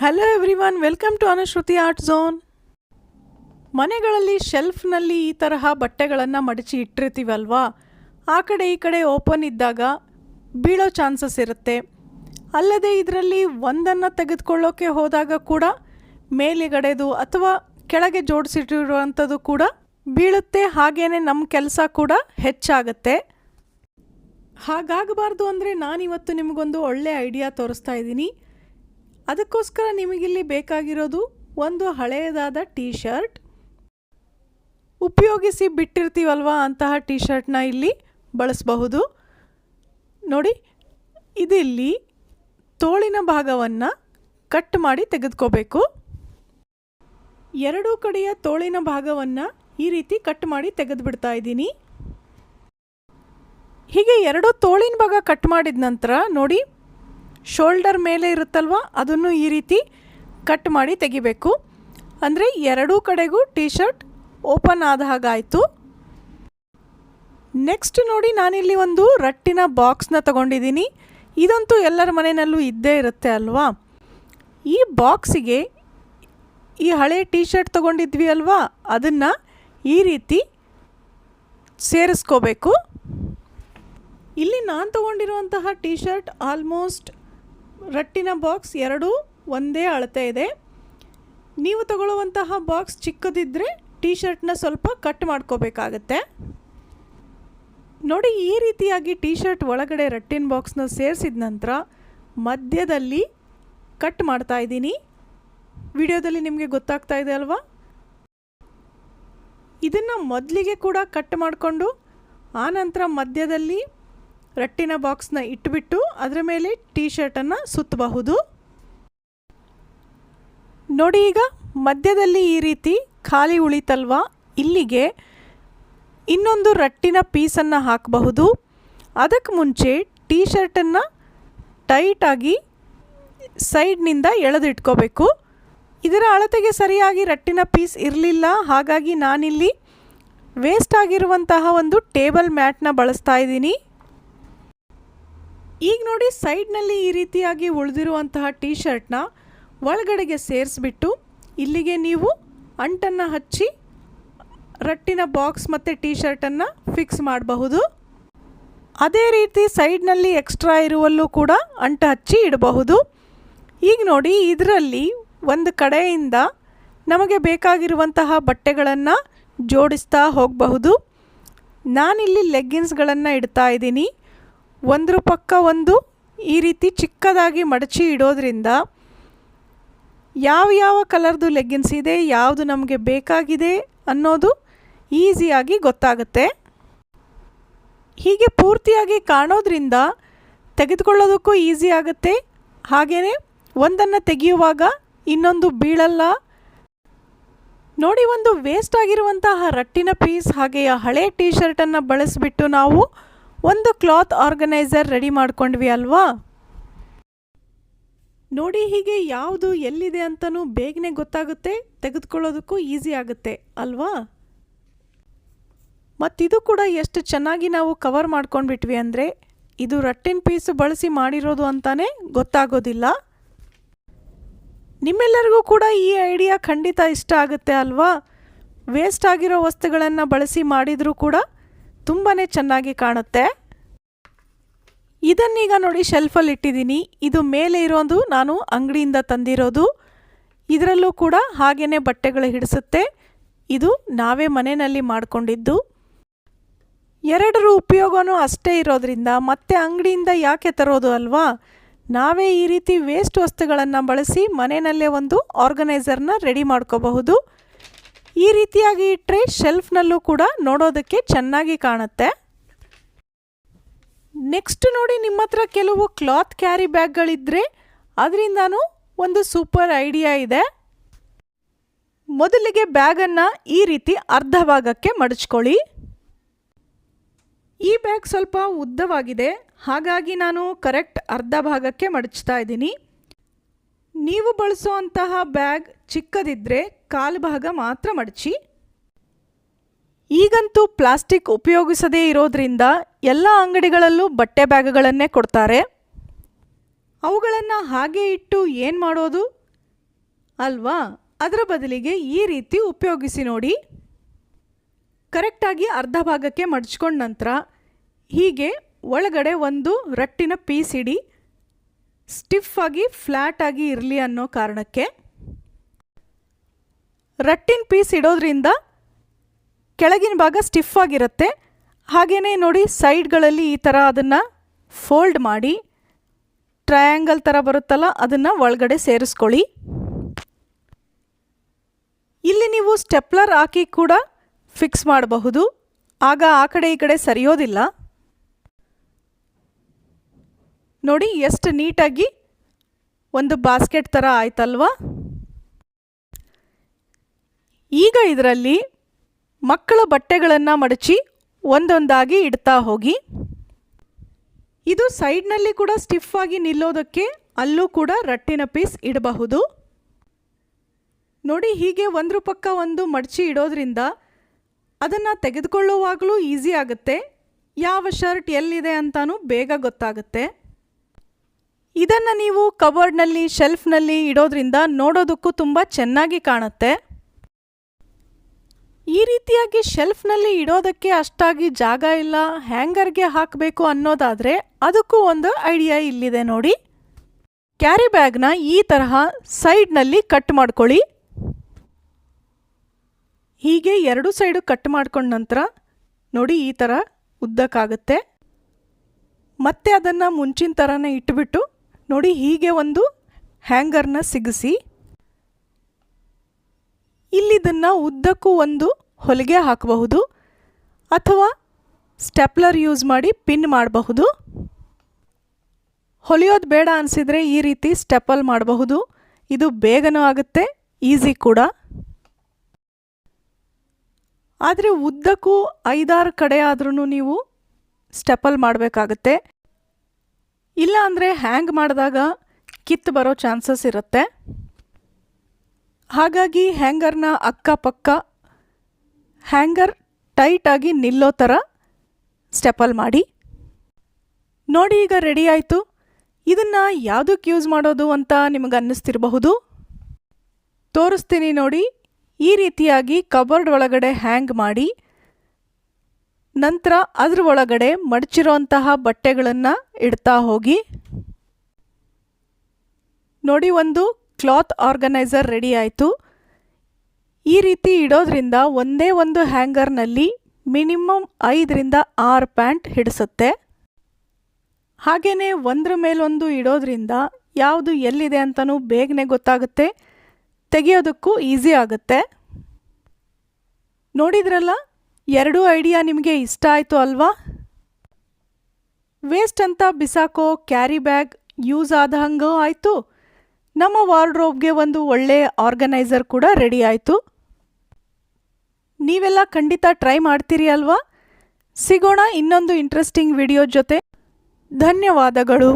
Hello everyone, welcome to Anushruti art zone. ಮನೆಗಳಲ್ಲಿ ಶೆಲ್ಫ್ನಲ್ಲಿ ಈ ತರಹ ಬಟ್ಟೆಗಳನ್ನು ಮಡಚಿ ಇಟ್ಟಿರ್ತೀವಲ್ವಾ, ಆ ಕಡೆ ಈ ಕಡೆ ಓಪನ್ ಇದ್ದಾಗ ಬೀಳೋ ಚಾನ್ಸಸ್ ಇರುತ್ತೆ. ಅಲ್ಲದೆ ಇದರಲ್ಲಿ ಒಂದನ್ನು ತೆಗೆದುಕೊಳ್ಳೋಕೆ ಹೋದಾಗ ಕೂಡ ಮೇಲುಗಡೆದು ಅಥವಾ ಕೆಳಗೆ ಜೋಡಿಸಿಟ್ಟಿರುವಂಥದ್ದು ಕೂಡ ಬೀಳುತ್ತೆ. ಹಾಗೇನೆ ನಮ್ಮ ಕೆಲಸ ಕೂಡ ಹೆಚ್ಚಾಗುತ್ತೆ. ಹಾಗಾಗಬಾರ್ದು ಅಂದರೆ ನಾನಿವತ್ತು ನಿಮಗೊಂದು ಒಳ್ಳೆ ಐಡಿಯಾ ತೋರಿಸ್ತಾ ಇದ್ದೀನಿ. ಅದಕ್ಕೋಸ್ಕರ ನಿಮಗಿಲ್ಲಿ ಬೇಕಾಗಿರೋದು ಒಂದು ಹಳೆಯದಾದ ಟೀ ಶರ್ಟ್. ಉಪಯೋಗಿಸಿ ಬಿಟ್ಟಿರ್ತೀವಲ್ವ ಅಂತಹ ಟೀ ಶರ್ಟ್ನ ಇಲ್ಲಿ ಬಳಸಬಹುದು. ನೋಡಿ, ಇದಿಲ್ಲಿ ತೋಳಿನ ಭಾಗವನ್ನು ಕಟ್ ಮಾಡಿ ತೆಗೆದುಕೋಬೇಕು. ಎರಡೂ ಕಡೆಯ ತೋಳಿನ ಭಾಗವನ್ನು ಈ ರೀತಿ ಕಟ್ ಮಾಡಿ ತೆಗೆದುಬಿಡ್ತಾ ಇದ್ದೀನಿ. ಹೀಗೆ ಎರಡೂ ತೋಳಿನ ಭಾಗ ಕಟ್ ಮಾಡಿದ ನಂತರ ನೋಡಿ, ಶೋಲ್ಡರ್ ಮೇಲೆ ಇರುತ್ತಲ್ವ, ಅದನ್ನು ಈ ರೀತಿ ಕಟ್ ಮಾಡಿ ತೆಗಿಬೇಕು. ಅಂದರೆ ಎರಡೂ ಕಡೆಗೂ ಟೀ ಶರ್ಟ್ ಓಪನ್ ಆದ ಹಾಗಾಯಿತು. ನೆಕ್ಸ್ಟ್ ನೋಡಿ, ನಾನಿಲ್ಲಿ ಒಂದು ರಟ್ಟಿನ ಬಾಕ್ಸ್ನ ತಗೊಂಡಿದ್ದೀನಿ. ಇದಂತೂ ಎಲ್ಲರ ಮನೆಯಲ್ಲೂ ಇದ್ದೇ ಇರುತ್ತೆ ಅಲ್ವಾ. ಈ ಬಾಕ್ಸಿಗೆ ಈ ಹಳೆ ಟೀ ಶರ್ಟ್ ತೊಗೊಂಡಿದ್ವಿ ಅಲ್ವಾ, ಅದನ್ನು ಈ ರೀತಿ ಸೇರಿಸ್ಕೋಬೇಕು. ಇಲ್ಲಿ ನಾನು ತೊಗೊಂಡಿರುವಂತಹ ಟೀ ಶರ್ಟ್ ಆಲ್ಮೋಸ್ಟ್ ರಟ್ಟಿನ ಬಾಕ್ಸ್ ಎರಡೂ ಒಂದೇ ಅಳತೆ ಇದೆ. ನೀವು ತಗೊಳ್ಳುವಂತಹ ಬಾಕ್ಸ್ ಚಿಕ್ಕದಿದ್ದರೆ ಟೀ ಶರ್ಟ್ನ ಸ್ವಲ್ಪ ಕಟ್ ಮಾಡ್ಕೋಬೇಕಾಗತ್ತೆ. ನೋಡಿ, ಈ ರೀತಿಯಾಗಿ ಟೀ ಶರ್ಟ್ ಒಳಗಡೆ ರಟ್ಟಿನ ಬಾಕ್ಸ್ನ ಸೇರಿಸಿದ ನಂತರ ಮಧ್ಯದಲ್ಲಿ ಕಟ್ ಮಾಡ್ತಾ ಇದ್ದೀನಿ. ವಿಡಿಯೋದಲ್ಲಿ ನಿಮಗೆ ಗೊತ್ತಾಗ್ತಾ ಇದೆ ಅಲ್ವಾ. ಇದನ್ನು ಮೊದಲಿಗೆ ಕೂಡ ಕಟ್ ಮಾಡಿಕೊಂಡು ಆನಂತರ ಮಧ್ಯದಲ್ಲಿ ರಟ್ಟಿನ ಬಾಕ್ಸ್ನ ಇಟ್ಬಿಟ್ಟು ಅದರ ಮೇಲೆ ಟೀ ಶರ್ಟನ್ನು ಸುತ್ತಬಹುದು. ನೋಡಿ, ಈಗ ಮಧ್ಯದಲ್ಲಿ ಈ ರೀತಿ ಖಾಲಿ ಉಳಿತಲ್ವಾ, ಇಲ್ಲಿಗೆ ಇನ್ನೊಂದು ರಟ್ಟಿನ ಪೀಸನ್ನು ಹಾಕಬಹುದು. ಅದಕ್ಕೆ ಮುಂಚೆ ಟೀ ಶರ್ಟನ್ನು ಟೈಟಾಗಿ ಸೈಡ್ನಿಂದ ಎಳೆದಿಟ್ಕೋಬೇಕು. ಇದರ ಅಳತೆಗೆ ಸರಿಯಾಗಿ ರಟ್ಟಿನ ಪೀಸ್ ಇರಲಿಲ್ಲ, ಹಾಗಾಗಿ ನಾನಿಲ್ಲಿ ವೇಸ್ಟ್ ಆಗಿರುವಂತಹ ಒಂದು ಟೇಬಲ್ ಮ್ಯಾಟ್ನ ಬಳಸ್ತಾ ಇದ್ದೀನಿ. ಈಗ ನೋಡಿ, ಸೈಡ್ನಲ್ಲಿ ಈ ರೀತಿಯಾಗಿ ಉಳಿದಿರುವಂತಹ ಟೀ ಶರ್ಟ್ನ ಒಳಗಡೆಗೆ ಸೇರಿಸ್ಬಿಟ್ಟು ಇಲ್ಲಿಗೆ ನೀವು ಅಂಟನ್ನು ಹಚ್ಚಿ ರಟ್ಟಿನ ಬಾಕ್ಸ್ ಮತ್ತು ಟೀ ಶರ್ಟನ್ನು ಫಿಕ್ಸ್ ಮಾಡಬಹುದು. ಅದೇ ರೀತಿ ಸೈಡ್ನಲ್ಲಿ ಎಕ್ಸ್ಟ್ರಾ ಇರುವಲ್ಲೂ ಕೂಡ ಅಂಟು ಹಚ್ಚಿ ಇಡಬಹುದು. ಈಗ ನೋಡಿ, ಇದರಲ್ಲಿ ಒಂದು ಕಡೆಯಿಂದ ನಮಗೆ ಬೇಕಾಗಿರುವಂತಹ ಬಟ್ಟೆಗಳನ್ನು ಜೋಡಿಸ್ತಾ ಹೋಗಬಹುದು. ನಾನಿಲ್ಲಿ ಲೆಗ್ಗಿನ್ಸ್ಗಳನ್ನು ಇಡ್ತಾ ಇದ್ದೀನಿ. ಒಂದ್ರ ಪಕ್ಕ ಒಂದು ಈ ರೀತಿ ಚಿಕ್ಕದಾಗಿ ಮಡಚಿ ಇಡೋದ್ರಿಂದ ಯಾವ ಕಲರ್ದು ಲೆಗ್ಗಿನ್ಸ್ ಇದೆ, ಯಾವುದು ನಮಗೆ ಬೇಕಾಗಿದೆ ಅನ್ನೋದು ಈಸಿಯಾಗಿ ಗೊತ್ತಾಗುತ್ತೆ. ಹೀಗೆ ಪೂರ್ತಿಯಾಗಿ ಕಾಣೋದ್ರಿಂದ ತೆಗೆದುಕೊಳ್ಳೋದಕ್ಕೂ ಈಸಿ ಆಗುತ್ತೆ. ಹಾಗೆಯೇ ಒಂದನ್ನು ತೆಗೆಯುವಾಗ ಇನ್ನೊಂದು ಬೀಳಲ್ಲ. ನೋಡಿ, ಒಂದು ವೇಸ್ಟ್ ಆಗಿರುವಂತಹ ರಟ್ಟಿನ ಪೀಸ್ ಹಾಗೆಯೇ ಹಳೆ ಟೀ ಶರ್ಟನ್ನು ಬಳಸಿಬಿಟ್ಟು ನಾವು ಒಂದು ಕ್ಲಾತ್ ಆರ್ಗನೈಸರ್ ರೆಡಿ ಮಾಡ್ಕೊಂಡ್ವಿ ಅಲ್ವಾ. ನೋಡಿ, ಹೀಗೆ ಯಾವುದು ಎಲ್ಲಿದೆ ಅಂತಲೂ ಬೇಗನೆ ಗೊತ್ತಾಗುತ್ತೆ, ತೆಗೆದುಕೊಳ್ಳೋದಕ್ಕೂ ಈಸಿ ಆಗುತ್ತೆ ಅಲ್ವಾ. ಮತ್ತಿದು ಕೂಡ ಎಷ್ಟು ಚೆನ್ನಾಗಿ ನಾವು ಕವರ್ ಮಾಡ್ಕೊಂಡ್ಬಿಟ್ವಿ ಅಂದರೆ ಇದು ರಟ್ಟಿನ ಪೀಸು ಬಳಸಿ ಮಾಡಿರೋದು ಅಂತಾನೆ ಗೊತ್ತಾಗೋದಿಲ್ಲ. ನಿಮ್ಮೆಲ್ಲರಿಗೂ ಕೂಡ ಈ ಐಡಿಯಾ ಖಂಡಿತ ಇಷ್ಟ ಆಗುತ್ತೆ ಅಲ್ವಾ. ವೇಸ್ಟ್ ಆಗಿರೋ ವಸ್ತುಗಳನ್ನು ಬಳಸಿ ಮಾಡಿದರೂ ಕೂಡ ತುಂಬಾ ಚೆನ್ನಾಗಿ ಕಾಣುತ್ತೆ. ಇದನ್ನೀಗ ನೋಡಿ ಶೆಲ್ಫಲ್ಲಿ ಇಟ್ಟಿದ್ದೀನಿ. ಇದು ಮೇಲೆ ಇರೋದು ನಾನು ಅಂಗಡಿಯಿಂದ ತಂದಿರೋದು. ಇದರಲ್ಲೂ ಕೂಡ ಹಾಗೇ ಬಟ್ಟೆಗಳು ಹಿಡಿಸುತ್ತೆ. ಇದು ನಾವೇ ಮನೆಯಲ್ಲಿ ಮಾಡಿಕೊಂಡಿದ್ದು. ಎರಡರ ಉಪಯೋಗನೂ ಅಷ್ಟೇ ಇರೋದ್ರಿಂದ ಮತ್ತೆ ಅಂಗಡಿಯಿಂದ ಯಾಕೆ ತರೋದು ಅಲ್ವಾ. ನಾವೇ ಈ ರೀತಿ ವೇಸ್ಟ್ ವಸ್ತುಗಳನ್ನು ಬಳಸಿ ಮನೆಯಲ್ಲೇ ಒಂದು ಆರ್ಗನೈಸರ್ನ ರೆಡಿ ಮಾಡ್ಕೋಬಹುದು. ಈ ರೀತಿಯಾಗಿ ಇಟ್ಟರೆ ಶೆಲ್ಫ್ನಲ್ಲೂ ಕೂಡ ನೋಡೋದಕ್ಕೆ ಚೆನ್ನಾಗಿ ಕಾಣುತ್ತೆ. ನೆಕ್ಸ್ಟ್ ನೋಡಿ, ನಿಮ್ಮ ಹತ್ರ ಕೆಲವು ಕ್ಲಾತ್ ಕ್ಯಾರಿ ಬ್ಯಾಗ್ಗಳಿದ್ದರೆ ಅದರಿಂದನೂ ಒಂದು ಸೂಪರ್ ಐಡಿಯಾ ಇದೆ. ಮೊದಲಿಗೆ ಬ್ಯಾಗನ್ನು ಈ ರೀತಿ ಅರ್ಧ ಭಾಗಕ್ಕೆ ಮಡಚ್ಕೊಳ್ಳಿ. ಈ ಬ್ಯಾಗ್ ಸ್ವಲ್ಪ ಉದ್ದವಾಗಿದೆ, ಹಾಗಾಗಿ ನಾನು ಕರೆಕ್ಟ್ ಅರ್ಧ ಭಾಗಕ್ಕೆ ಮಡಚ್ತಾ ಇದ್ದೀನಿ. ನೀವು ಬಳಸುವಂತಹ ಬ್ಯಾಗ್ ಚಿಕ್ಕದಿದ್ದರೆ ಕಾಲು ಭಾಗ ಮಾತ್ರ ಮಡಚಿ. ಈಗಂತೂ ಪ್ಲಾಸ್ಟಿಕ್ ಉಪಯೋಗಿಸದೇ ಇರೋದ್ರಿಂದ ಎಲ್ಲ ಅಂಗಡಿಗಳಲ್ಲೂ ಬಟ್ಟೆ ಬ್ಯಾಗ್ಗಳನ್ನೇ ಕೊಡ್ತಾರೆ. ಅವುಗಳನ್ನು ಹಾಗೆ ಇಟ್ಟು ಏನು ಮಾಡೋದು, ಅಲ್ವಾ? ಅದರ ಬದಲಿಗೆ ಈ ರೀತಿ ಉಪಯೋಗಿಸಿ ನೋಡಿ. ಕರೆಕ್ಟಾಗಿ ಅರ್ಧ ಭಾಗಕ್ಕೆ ಮಡಚ್ಕೊಂಡ ನಂತರ ಹೀಗೆ ಒಳಗಡೆ ಒಂದು ರಟ್ಟಿನ ಪೀಸ್ ಇಡಿ. ಸ್ಟಿಫ್ ಆಗಿ ಫ್ಲ್ಯಾಟ್ ಆಗಿ ಇರಲಿ ಅನ್ನೋ ಕಾರಣಕ್ಕೆ. ರಟ್ಟಿನ ಪೀಸ್ ಇಡೋದ್ರಿಂದ ಕೆಳಗಿನ ಭಾಗ ಸ್ಟಿಫ್ ಆಗಿರುತ್ತೆ. ಹಾಗೆಯೇ ನೋಡಿ ಸೈಡ್ಗಳಲ್ಲಿ ಈ ಥರ ಅದನ್ನು ಫೋಲ್ಡ್ ಮಾಡಿ ಟ್ರಯಾಂಗಲ್ ಥರ ಬರುತ್ತಲ್ಲ ಅದನ್ನು ಒಳಗಡೆ ಸೇರಿಸ್ಕೊಳ್ಳಿ. ಇಲ್ಲಿ ನೀವು ಸ್ಟೆಪ್ಲರ್ ಹಾಕಿ ಕೂಡ ಫಿಕ್ಸ್ ಮಾಡಬಹುದು. ಆಗ ಆ ಕಡೆ ಈ ಕಡೆ ಸರಿಯೋದಿಲ್ಲ. ನೋಡಿ ಎಷ್ಟು ನೀಟಾಗಿ ಒಂದು ಬಾಸ್ಕೆಟ್ ಥರ ಆಯ್ತಲ್ವಾ? ಈಗ ಇದರಲ್ಲಿ ಮಕ್ಕಳ ಬಟ್ಟೆಗಳನ್ನು ಮಡಚಿ ಒಂದೊಂದಾಗಿ ಇಡ್ತಾ ಹೋಗಿ. ಇದು ಸೈಡ್ನಲ್ಲಿ ಕೂಡ ಸ್ಟಿಫ್ ಆಗಿ ನಿಲ್ಲೋದಕ್ಕೆ ಅಲ್ಲೂ ಕೂಡ ರಟ್ಟಿನ ಪೀಸ್ ಇಡಬಹುದು. ನೋಡಿ ಹೀಗೆ ಒಂದ್ರ ಪಕ್ಕ ಒಂದು ಮಡಚಿ ಇಡೋದ್ರಿಂದ ಅದನ್ನು ತೆಗೆದುಕೊಳ್ಳುವಾಗಲೂ ಈಸಿ ಆಗುತ್ತೆ. ಯಾವ ಶರ್ಟ್ ಎಲ್ಲಿದೆ ಅಂತಾನೂ ಬೇಗ ಗೊತ್ತಾಗುತ್ತೆ. ಇದನ್ನು ನೀವು ಕಬೋರ್ಡ್ನಲ್ಲಿ ಶೆಲ್ಫ್ನಲ್ಲಿ ಇಡೋದ್ರಿಂದ ನೋಡೋದಕ್ಕೂ ತುಂಬ ಚೆನ್ನಾಗಿ ಕಾಣುತ್ತೆ. ಈ ರೀತಿಯಾಗಿ ಶೆಲ್ಫ್ನಲ್ಲಿ ಇಡೋದಕ್ಕೆ ಅಷ್ಟಾಗಿ ಜಾಗ ಇಲ್ಲ, ಹ್ಯಾಂಗರ್ಗೆ ಹಾಕಬೇಕು ಅನ್ನೋದಾದರೆ ಅದಕ್ಕೂ ಒಂದು ಐಡಿಯಾ ಇಲ್ಲಿದೆ ನೋಡಿ. ಕ್ಯಾರಿ ಬ್ಯಾಗ್ನ ಈ ತರಹ ಸೈಡ್ನಲ್ಲಿ ಕಟ್ ಮಾಡ್ಕೊಳ್ಳಿ. ಹೀಗೆ ಎರಡು ಸೈಡು ಕಟ್ ಮಾಡ್ಕೊಂಡ ನಂತರ ನೋಡಿ ಈ ಥರ ಉದ್ದಕ್ಕಾಗುತ್ತೆ. ಮತ್ತೆ ಅದನ್ನು ಮುಂಚಿನ ಥರನೇ ಇಟ್ಬಿಟ್ಟು ನೋಡಿ ಹೀಗೆ ಒಂದು ಹ್ಯಾಂಗರ್ನ ಸಿಗಿಸಿ ಇಲ್ಲಿದನ್ನು ಉದ್ದಕ್ಕೂ ಒಂದು ಹೊಲಿಗೆ ಹಾಕಬಹುದು ಅಥವಾ ಸ್ಟೆಪ್ಲರ್ ಯೂಸ್ ಮಾಡಿ ಪಿನ್ ಮಾಡಬಹುದು. ಹೊಲಿಯೋದು ಬೇಡ ಅನಿಸಿದರೆ ಈ ರೀತಿ ಸ್ಟೆಪಲ್ ಮಾಡಬಹುದು. ಇದು ಬೇಗನೂ ಆಗುತ್ತೆ, ಈಸಿ ಕೂಡ. ಆದರೆ ಉದ್ದಕ್ಕೂ 5-6 ಕಡೆ ಆದ್ರೂ ನೀವು ಸ್ಟೆಪಲ್ ಮಾಡಬೇಕಾಗತ್ತೆ. ಇಲ್ಲ ಅಂದರೆ ಹ್ಯಾಂಗ್ ಮಾಡಿದಾಗ ಕಿತ್ತು ಬರೋ ಚಾನ್ಸಸ್ ಇರುತ್ತೆ. ಹಾಗಾಗಿ ಹ್ಯಾಂಗರ್ನ ಅಕ್ಕಪಕ್ಕ ಹ್ಯಾಂಗರ್ ಟೈಟಾಗಿ ನಿಲ್ಲೋ ಥರ ಸ್ಟೆಪಲ್ ಮಾಡಿ. ನೋಡಿ ಈಗ ರೆಡಿ ಆಯಿತು. ಇದನ್ನು ಯಾವುದಕ್ಕೆ ಯೂಸ್ ಮಾಡೋದು ಅಂತ ನಿಮಗೆ ಅನ್ನಿಸ್ತಿರಬಹುದು. ತೋರಿಸ್ತೀನಿ ನೋಡಿ. ಈ ರೀತಿಯಾಗಿ ಕಬೋರ್ಡ್ ಒಳಗಡೆ ಹ್ಯಾಂಗ್ ಮಾಡಿ ನಂತರ ಅದ್ರ ಒಳಗಡೆ ಮಡಚಿರೋಂತಹ ಬಟ್ಟೆಗಳನ್ನು ಇಡ್ತಾ ಹೋಗಿ. ನೋಡಿ ಒಂದು ಕ್ಲಾತ್ ಆರ್ಗನೈಸರ್ ರೆಡಿ ಆಯಿತು. ಈ ರೀತಿ ಇಡೋದ್ರಿಂದ ಒಂದೇ ಒಂದು ಹ್ಯಾಂಗರ್ನಲ್ಲಿ ಮಿನಿಮಮ್ 5ರಿಂದ 6 ಪ್ಯಾಂಟ್ ಹಿಡಿಸುತ್ತೆ. ಹಾಗೆಯೇ ಒಂದ್ರ ಮೇಲೊಂದು ಇಡೋದ್ರಿಂದ ಯಾವುದು ಎಲ್ಲಿದೆ ಅಂತಲೂ ಬೇಗನೆ ಗೊತ್ತಾಗುತ್ತೆ, ತೆಗೆಯೋದಕ್ಕೂ ಈಸಿ ಆಗುತ್ತೆ. ನೋಡಿದ್ರಲ್ಲ, 2 ಐಡಿಯಾ ನಿಮಗೆ ಇಷ್ಟ ಆಯಿತು ಅಲ್ವಾ? ವೇಸ್ಟ್ ಅಂತ ಬಿಸಾಕೋ ಕ್ಯಾರಿ ಬ್ಯಾಗ್ ಯೂಸ್ ಆದ ಹಂಗೂ ಆಯಿತು. ನಮ್ಮ ವಾರ್ಡ್ರೋಬ್ಗೆ ಒಂದು ಒಳ್ಳೆಯ ಆರ್ಗನೈಸರ್ ಕೂಡ ರೆಡಿ ಆಯಿತು. ನೀವೆಲ್ಲ ಖಂಡಿತ ಟ್ರೈ ಮಾಡ್ತೀರಿ ಅಲ್ವಾ? ಸಿಗೋಣ ಇನ್ನೊಂದು ಇಂಟ್ರೆಸ್ಟಿಂಗ್ ವಿಡಿಯೋ ಜೊತೆ. ಧನ್ಯವಾದಗಳು.